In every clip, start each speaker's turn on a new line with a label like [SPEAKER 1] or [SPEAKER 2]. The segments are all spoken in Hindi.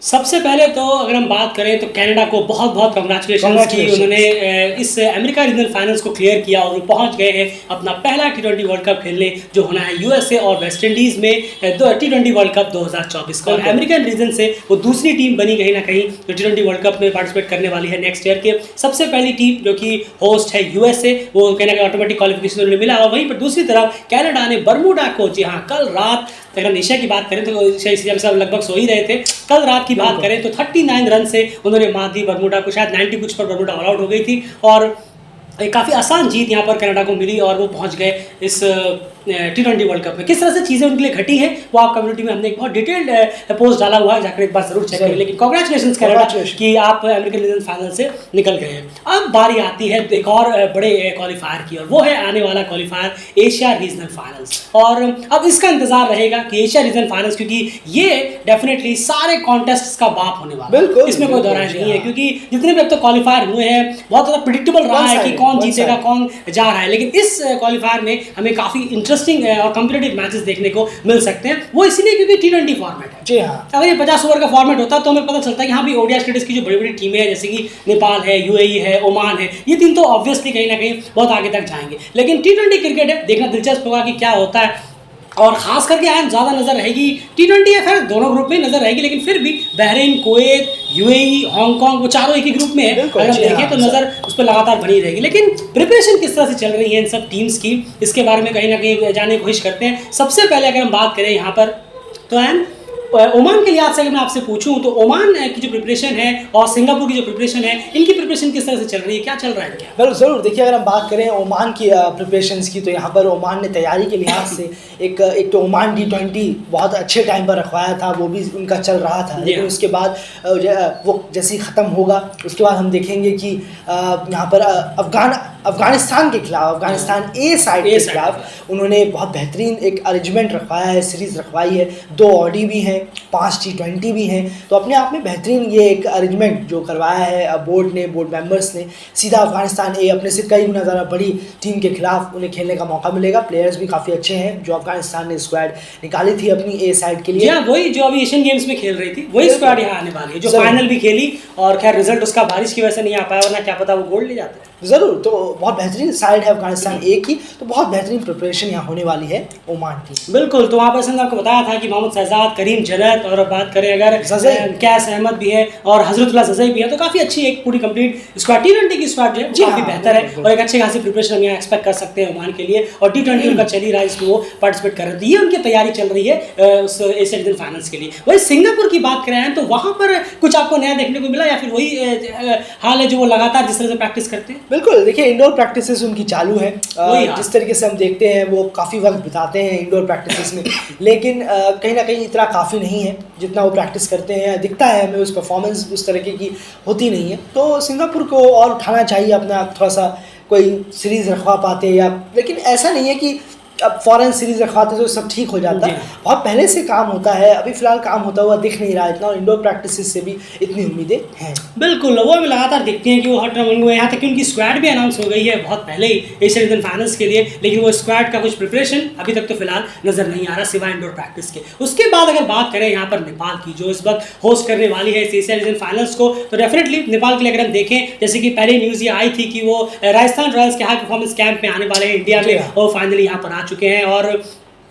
[SPEAKER 1] सबसे पहले तो अगर हम बात करें तो कनाडा को बहुत बहुत कंग्रेचुलेशन की उन्होंने इस अमेरिका रीजनल फाइनल्स को क्लियर किया और वो पहुंच गए हैं अपना पहला T20 वर्ल्ड कप खेलने जो होना है यूएसए और वेस्ट इंडीज़ में T20 वर्ल्ड कप 2024 का। और अमेरिकन रीजन से वो दूसरी टीम बनी कहीं ना कहीं जो T20 वर्ल्ड कप में पार्टिसिपेट करने वाली है नेक्स्ट ईयर के। सबसे पहली टीम जो कि होस्ट है यूएसए, वो कहीं ना कहीं ऑटोमेटिक क्वालिफिकेशन उन्हें मिला। और वहीं पर दूसरी तरफ कनाडा ने बर्मुडा को, जी हाँ, कल रात अगर एशिया की बात करें तो एशिया में सब लगभग सो ही रहे थे, कल रात की बात करें तो 39 रन से उन्होंने मात दी बर्मुडा को। शायद 90 कुछ पर बर्मुडा ऑल आउट हो गई थी और एक काफ़ी आसान जीत यहाँ पर कनाडा को मिली और वो पहुँच गए इस T20 वर्ल्ड कप में। किस तरह से चीज़ें उनके लिए घटी हैं वो आप कम्युनिटी में हमने एक बहुत डिटेल्ड पोस्ट डाला हुआ है, जाकर एक बार जरूर चेक करें। लेकिन कांग्रेचुलेशन कनाडा कि आप अमेरिकन रीजनल फाइनल से निकल गए हैं। अब बारी आती है एक और बड़े क्वालिफायर की और वो है आने वाला क्वालिफायर एशिया रीजनल फाइनल्स। और अब इसका इंतजार रहेगा कि एशिया रीजनल फाइनल्स, क्योंकि ये डेफिनेटली सारे कॉन्टेस्ट का बाप होने वाला है, इसमें कोई दौरान नहीं है। क्योंकि जितने भी अब तक क्वालिफायर हुए हैं बहुत ज़्यादा प्रिडिक्टेबल रहा है कि कौन जीतेगा कौन जा रहा है, लेकिन इस क्वालिफायर में हमें काफ़ी इंटरेस्टिंग और कॉम्पिटिटिव मैचेस देखने को मिल सकते हैं। वो इसलिए क्योंकि T20 फॉर्मेट है। जी हाँ, अगर ये 50 ओवर का फॉर्मेट होता तो हमें पता चलता है कि हाँ भी ओडीआई स्टेटस की जो बड़ी बड़ी टीमें हैं जैसे कि नेपाल है, यूएई है, ओमान है, ये टीम तो ऑब्वियसली कहीं ना कहीं बहुत आगे तक जाएंगे। लेकिन T20 क्रिकेट है, देखना दिलचस्प होगा कि क्या होता है। और खास करके आज ज़्यादा नज़र रहेगी T20 या फिर दोनों ग्रुप में नज़र रहेगी, लेकिन फिर भी बहरीन, कुवैत, यूएई, हांगकांग, वो चारों एक ही ग्रुप में है। अगर हम देखें तो नज़र उस पर लगातार बनी रहेगी। लेकिन प्रिपरेशन किस तरह से चल रही है इन सब टीम्स की, इसके बारे में कहीं ना कहीं जानने की कोशिश करते हैं। सबसे पहले अगर हम बात करें यहाँ पर तो ओमान के लिहाज से अगर मैं आपसे पूछूं तो ओमान की जो प्रिपरेशन है और सिंगापुर की जो प्रिपरेशन है, इनकी प्रिपरेशन किस तरह से चल रही है, क्या चल रहा है क्या?
[SPEAKER 2] बिल्कुल ज़रूर। देखिए, अगर हम बात करें ओमान की प्रिपरेशंस की तो यहाँ पर ओमान ने तैयारी के लिहाज से एक तो ओमान T20 बहुत अच्छे टाइम पर रखवाया था, वो भी उनका चल रहा था। लेकिन उसके बाद वो जैसे ही ख़त्म होगा उसके बाद हम देखेंगे कि यहाँ पर अफगानिस्तान के खिलाफ, अफगानिस्तान ए साइड के खिलाफ उन्होंने बहुत बेहतरीन एक अरेंजमेंट रखवाया है, सीरीज़ रखवाई है। 2 ODI भी हैं, 5 T20 भी हैं, तो अपने आप में बेहतरीन ये एक अरेंजमेंट जो करवाया है बोर्ड मेंबर्स ने। सीधा अफगानिस्तान ए अपने से कई गुना ज़्यादा बड़ी टीम के खिलाफ उन्हें खेलने का मौका मिलेगा। प्लेयर्स भी काफ़ी अच्छे हैं जो अफगानिस्तान ने स्क्वाड निकाली थी अपनी ए साइड के लिए।
[SPEAKER 1] वही जो अभी एशियन गेम्स में खेल रही थी वही स्क्वाड यहाँ आने वाली है, जो फाइनल भी खेली और खैर रिजल्ट उसका बारिश की वजह से नहीं आ पाया, वरना क्या पता वो गोल्ड ले जाते।
[SPEAKER 2] ज़रूर, तो बहुत बेहतरीन साइड है अफगानिस्तान ए की, तो बहुत बेहतरीन प्रिपरेशन यहाँ होने वाली है ओमान की।
[SPEAKER 1] बिल्कुल, तो वहाँ पर आपको बताया था कि मोहम्मद शहजाद, करीम जन्नत और बात करें अगर कैस अहमद भी है और हजरतुल्लाह जज़ई भी है, तो काफ़ी अच्छी एक पूरी कंप्लीट स्क्वाड T20 की स्क्वाड जो है काफ़ी बेहतर है और एक अच्छे खासी प्रिपरेशन हम यहाँ एक्सपेक्ट कर सकते हैं ओमान के लिए। और T20 उनका चल ही रहा है, इसमें वो पार्टिसिपेट कर रहे थे, ये उनकी तैयारी चल रही है उस एशिया रीजनल फाइनल्स के लिए। वही सिंगापुर की बात करें तो वहाँ पर कुछ आपको नया देखने को मिला या फिर वही हाल है जो वो लगातार जिस तरह से प्रैक्टिस करते हैं?
[SPEAKER 2] बिल्कुल, देखिए इंडोर प्रैक्टिसेस उनकी चालू है। जिस तरीके से हम देखते हैं वो काफ़ी वक्त बिताते हैं इंडोर प्रैक्टिसेस में, लेकिन कहीं ना कहीं इतना काफ़ी नहीं है जितना वो प्रैक्टिस करते हैं। दिखता है हमें उस परफॉर्मेंस उस तरीके की होती नहीं है, तो सिंगापुर को और उठाना चाहिए अपना, थोड़ा सा कोई सीरीज़ रखवा पाते या, लेकिन ऐसा नहीं है कि अब फॉरेन सीरीज रखवाते तो सब ठीक हो जाता है। बहुत पहले से काम होता है, अभी फिलहाल काम होता हुआ दिख नहीं रहा इतना, और इंडोर प्रैक्टिस से भी इतनी उम्मीदें हैं।
[SPEAKER 1] बिल्कुल, वो भी लगातार दिखती हैं कि वो हट रन हुए, यहाँ तक कि उनकी स्क्वाड भी अनाउंस हो गई है बहुत पहले ही एशिया रीजनल फाइनल्स के लिए, लेकिन वो स्क्वाड का कुछ प्रिपरेशन अभी तक तो फिलहाल नजर नहीं आ रहा सिवाय इंडोर प्रैक्टिस के। उसके बाद अगर बात करें यहाँ पर नेपाल की, जो इस वक्त होस्ट करने वाली है इस एशिया रीजनल फाइनल्स को, तो डेफिनेटली नेपाल के लिए अगर हम देखें, जैसे कि पहले न्यूज़ ये आई थी कि वो राजस्थान रॉयल्स के हाई परफॉर्मेंस कैंप में आने वाले हैं इंडिया में, और फाइनली यहाँ पर आ चुके हैं और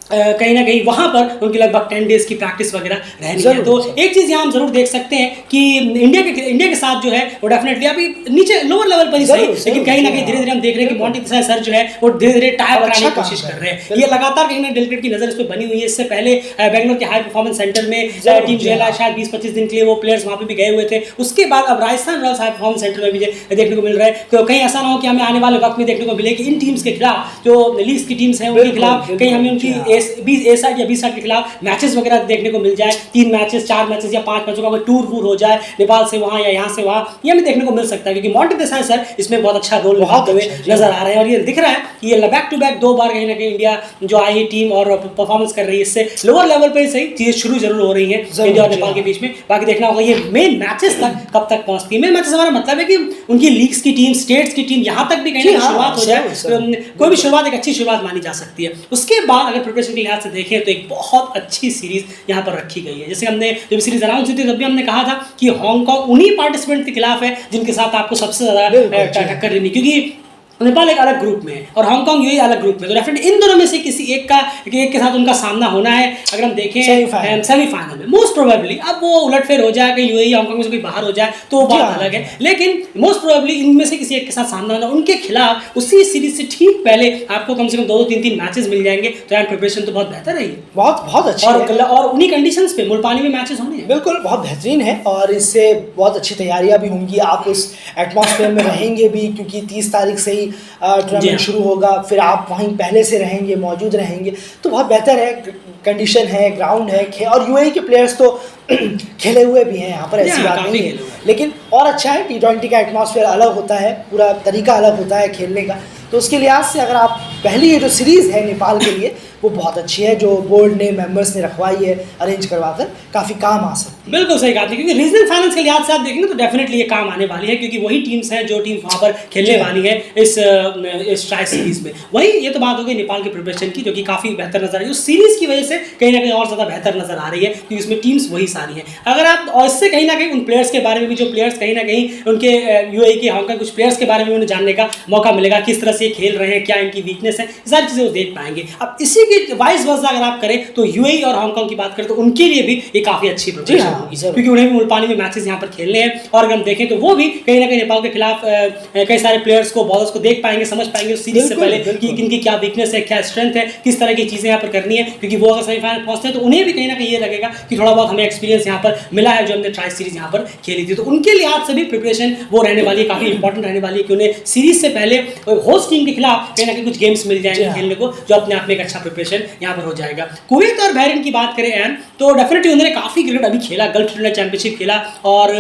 [SPEAKER 1] कहीं ना कहीं वहाँ पर उनकी लगभग 10 डेज़ की प्रैक्टिस वगैरह रहनी है। तो एक चीज़ यहाँ हम जरूर देख सकते हैं कि इंडिया के साथ जो है वो डेफिनेटली अभी नीचे लोअर लेवल पर ही सही, लेकिन कहीं ना कहीं धीरे धीरे हम देख रहे हैं कि मॉन्टी देसाई सर जो है वो धीरे धीरे टाइप कराने की कोशिश कर रहे हैं। ये लगातार कहीं ना डेलीकेट की नज़र इस पर बनी हुई है। इससे पहले बेंगलोर के हाई परफॉर्मेंस सेंटर में टीम जो है शायद 20-25 दिन के लिए वो प्लेयर्स वहाँ पर भी गए हुए थे। उसके बाद अब Rajasthan Royals high performance centre में भी देखने को मिल रहा है। तो कहीं ऐसा ना हो कि हमें आने वाले वक्त में देखने को मिले कि इन टीम्स के खिलाफ, जो लीग्स की टीम्स हैं उनके खिलाफ, कहीं हमें उनकी ए साइड या 20 साइड के खिलाफ मैचेस वगैरह देखने को मिल जाए, 3 मैचेस 4 मैचेस या 5 मैचों का कोई टूर वूर हो जाए नेपाल से वहाँ या यहाँ से वहाँ, ये हमें देखने को मिल सकता है क्योंकि मॉन्टी देसाई सर इसमें बहुत अच्छा रोल निभाते हुए नजर आ रहे हैं। और ये दिख रहा है कि ये बैक टू बैक 2 बार कहीं ना कहीं इंडिया जो आई टीम और परफॉर्मेंस कर रही है, इससे लोअर लेवल पर सही चीज़ें शुरू जरूर हो रही है इंडिया और नेपाल के बीच में। बाकी देखना होगा ये मेन मैचेस तक कब तक पहुँचती है। मेन मैचेस हमारा मतलब है कि उनकी लीग्स की टीम, स्टेट्स की टीम यहाँ तक भी कहीं शुरुआत हो जाए, कोई भी शुरुआत एक अच्छी शुरुआत मानी जा सकती है। उसके बाद अगर प्रिपरेशन प्रिपरेशन के लिहाज से देखें तो एक बहुत अच्छी सीरीज यहाँ पर रखी गई है। जैसे हमने जब सीरीज अनाउंस हुई थी तब भी हमने कहा था कि हांगकांग उन्हीं पार्टिसिपेंट के खिलाफ है जिनके साथ आपको सबसे ज़्यादा टक्कर लेनी, क्योंकि नेपाल एक अलग ग्रुप में है और हांगकांग यूएई अलग ग्रुप में, तो डेफिनेटली इन दोनों में से किसी एक के साथ उनका सामना होना है। अगर हम देखें सेमीफाइनल में मोस्ट प्रोबेबली, अब वो उलटफेर हो जाए कि यूएई हांगकांग में से कोई बाहर हो जाए तो वो बात अलग है, लेकिन मोस्ट प्रोबेबली इनमें से किसी एक के साथ सामना होना, उनके खिलाफ उसी सीरीज से ठीक पहले आपको कम से कम 2-3 मैचेस मिल जाएंगे। तो यार प्रिपरेशन तो बहुत बेहतर रही है,
[SPEAKER 2] बहुत अच्छी
[SPEAKER 1] और उन्हीं कंडीशंस पे मुल्तानी में मैचेस होने हैं।
[SPEAKER 2] बिल्कुल बहुत बेहतरीन है और इससे बहुत अच्छी तैयारियां भी होंगी, आप उस एटमॉस्फेयर में रहेंगे भी, क्योंकि 30 तारीख से ही टूर्नामेंट शुरू होगा, फिर आप वहीं पहले से रहेंगे, मौजूद रहेंगे, तो बहुत बेहतर है। कंडीशन है, ग्राउंड है, और यूएई के प्लेयर्स तो खेले हुए भी हैं यहाँ पर, ऐसी बात नहीं है, लेकिन और अच्छा है। T20 का एटमॉस्फेयर अलग होता है, पूरा तरीका अलग होता है खेलने का, तो उसके लिहाज से अगर आप पहली ये जो सीरीज़ है नेपाल के लिए वो बहुत अच्छी है, जो बोर्ड ने मेंबर्स ने रखवाई है अरेंज करवाकर, काफ़ी काम आ सकती है।
[SPEAKER 1] बिल्कुल सही बात है, क्योंकि रीजनल फाइनल्स के लिहाज से आप देखेंगे तो डेफिनेटली ये काम आने वाली है, क्योंकि वही टीम्स हैं जो टीम वहाँ पर खेलने वाली है इस ट्राई सीरीज में। वही ये तो बात हो गई नेपाल की प्रिपरेशन की, जो कि काफ़ी बेहतर नजर आ रही है, उस सीरीज़ की वजह से कहीं ना कहीं और ज़्यादा बेहतर नजर आ रही है, क्योंकि इसमें टीम्स वही सारी हैं। अगर आप और इससे कहीं ना कहीं उन प्लेयर्स के बारे में भी, जो प्लेयर्स कहीं ना कहीं उनके यूएई के हांगकांग कुछ प्लेयर्स के बारे में उन्हें जानने का मौका मिलेगा, किस तरह से खेल रहे हैं, क्या इनकी वीकनेस है, सारी चीज़ें वो देख पाएंगे। अब इसी की वाइस वर्सा अगर आप करें तो यूएई और हांगकांग की बात करें तो उनके लिए भी ये काफ़ी अच्छी प्रिपरेशन होगी, क्योंकि उन्हें भी मुल्तानी में मैचेस यहाँ पर खेलने हैं, और अगर हम देखें तो वो भी कहीं ना कहीं नेपाल के खिलाफ कई सारे प्लेयर्स को, बॉलर्स को देख पाएंगे, समझ पाएंगे उस सीरीज से पहले कि इनकी क्या वीकनेस है, क्या स्ट्रेंथ है, किस तरह की चीज़ें यहाँ पर करनी है, क्योंकि वो अगर सेमीफाइनल पहुंचते हैं तो उन्हें भी कहीं ना कहीं ये लगेगा कि थोड़ा बहुत हमें एक्सपीरियंस यहाँ पर मिला है, जो हमने ट्राई सीरीज यहाँ पर खेली थी। तो उनके लिहाज से भी प्रिपरेशन वो रहने वाली है, काफ़ी इंपॉर्टेंट रहने वाली है, कि उन्हें सीरीज से पहले होस्ट टीम के खिलाफ कहीं ना कहीं कुछ गेम्स मिल जाएंगे खेलने को, जो अपने आप में एक अच्छा प्रिपरेशन यहाँ पर हो जाएगा। कुवैत और बहरीन की बात करें एन, तो डेफिनेटली उन्होंने काफ़ी क्रिकेट अभी खेला, गल्फ क्रिकेट चैंपियनशिप खेला, और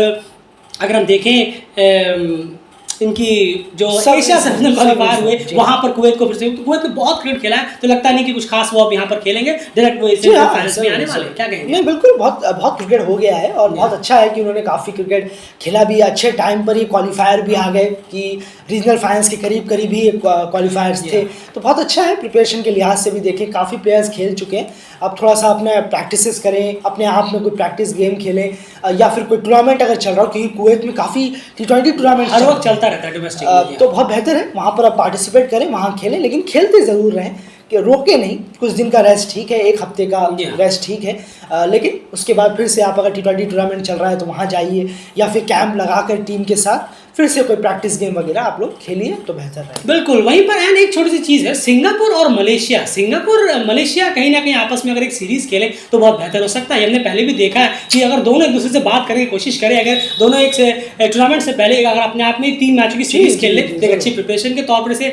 [SPEAKER 1] अगर हम देखें इनकी जो एशिया से क्वालिफायर हुए वहाँ पर कुवैत को फिर से, कुवैत में बहुत क्रिकेट खेला है, तो लगता नहीं कि कुछ खास वो अब यहाँ पर खेलेंगे, डायरेक्ट वो फाइनल्स में आने वाले, क्या कहेंगे?
[SPEAKER 2] नहीं बिल्कुल, बहुत क्रिकेट हो गया है, और बहुत अच्छा है कि उन्होंने काफ़ी क्रिकेट खेला भी, अच्छे टाइम पर ही क्वालिफायर भी आ गए, कि रीजनल फाइनल्स के करीब ही क्वालिफायर्स थे, तो बहुत अच्छा है। प्रिपरेशन के लिहाज से भी देखें, काफ़ी प्लेयर्स खेल चुके हैं, अब थोड़ा सा अपने प्रैक्टिसेस करें, अपने आप में कोई प्रैक्टिस गेम खेलें, या फिर कोई टूर्नामेंट अगर चल रहा हो, क्योंकि कुवैत में काफ़ी T20 टूर्नामेंट
[SPEAKER 1] हर वक्त चलता रहता है डोमेस्टिक,
[SPEAKER 2] तो बहुत बेहतर है, वहाँ पर आप पार्टिसिपेट करें, वहाँ खेलें, लेकिन खेलते ज़रूर रहें, कि रोके नहीं। कुछ दिन का रेस्ट ठीक है, एक हफ्ते का रेस्ट ठीक है, लेकिन उसके बाद फिर से आप अगर T20 टूर्नामेंट चल रहा है तो वहाँ जाइए, या फिर कैंप लगाकर टीम के साथ फिर से कोई प्रैक्टिस गेम वगैरह आप लोग खेलिए तो बेहतर है।
[SPEAKER 1] बिल्कुल, वहीं पर एन एक छोटी सी चीज़ है, सिंगापुर और मलेशिया कहीं ना कहीं आपस में अगर एक सीरीज़ खेलें तो बहुत बेहतर हो सकता है। हमने पहले भी देखा है कि अगर दोनों एक दूसरे से बात करने की कोशिश करें, अगर दोनों एक टूर्नामेंट से पहले अगर अपने आप में 3 मैचों की सीरीज़ खेल लें, तो एक अच्छी प्रिपरेशन के तौर पर से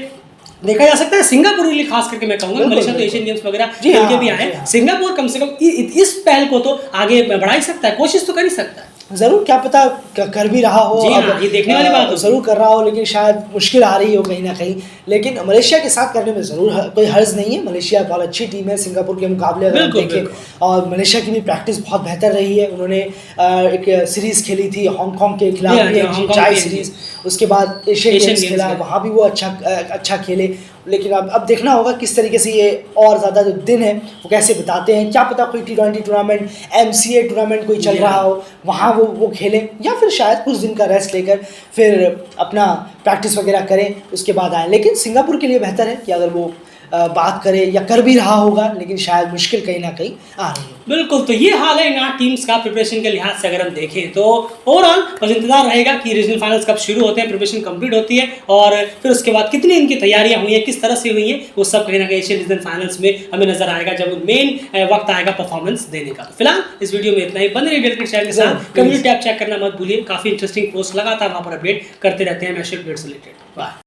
[SPEAKER 1] देखा जा सकता है। सिंगापुर के लिए खास करके मैं कहूँगा, मलेशिया तो एशियन गेम्स वगैरह खेल के भी आए, सिंगापुर कम से कम इस पहल को तो आगे बढ़ा ही सकता है, कोशिश तो कर ही सकता है।
[SPEAKER 2] ज़रूर, क्या पता कर भी रहा हो,
[SPEAKER 1] अब ये देखने वाली बात हो,
[SPEAKER 2] ज़रूर कर रहा हो, लेकिन शायद मुश्किल आ रही हो कहीं ना कहीं, लेकिन मलेशिया के साथ करने में ज़रूर कोई हर्ज नहीं है। मलेशिया बहुत अच्छी टीम है सिंगापुर के मुकाबले अगर देखें, और मलेशिया की भी प्रैक्टिस बहुत बेहतर रही है। उन्होंने एक सीरीज़ खेली थी हांगकांग के खिलाफ, ट्राई सीरीज़, उसके बाद एशियन गेम्स खेला, वहाँ भी वो अच्छा खेले, लेकिन अब देखना होगा किस तरीके से ये और ज़्यादा जो दिन है वो कैसे बिताते हैं। क्या पता कोई T20 टूर्नामेंट, MCA टूर्नामेंट कोई चल रहा हो, वहाँ वो खेलें, या फिर शायद कुछ दिन का रेस्ट लेकर फिर अपना प्रैक्टिस वगैरह करें, उसके बाद आएँ। लेकिन सिंगापुर के लिए बेहतर है कि अगर वो बात करे, या कर भी रहा होगा, लेकिन शायद मुश्किल कहीं ना कहीं आ रही है।
[SPEAKER 1] बिल्कुल, तो ये हाल है इन 8 टीम्स का प्रिपरेशन के लिहाज से। अगर हम देखें तो ओवरऑल बस इंतजार रहेगा कि रीजनल फाइनल्स कब शुरू होते हैं, प्रिपरेशन कंप्लीट होती है, और फिर उसके बाद कितनी इनकी तैयारियां हुई हैं, किस तरह से हुई हैं, वो सब कहीं ना कहीं एशियन रीजनल फाइनल्स में हमें नजर आएगा, जब मेन वक्त आएगा परफॉर्मेंस देने का। तो फिलहाल इस वीडियो में इतना ही। बने रहिए क्रिकेट चैनल के साथ, कम्युनिटी टैब चेक करना मत भूलिए, काफी इंटरेस्टिंग पोस्ट लगातार वहाँ पर अपडेट करते रहते हैं मैच से रिलेटेड। बाय।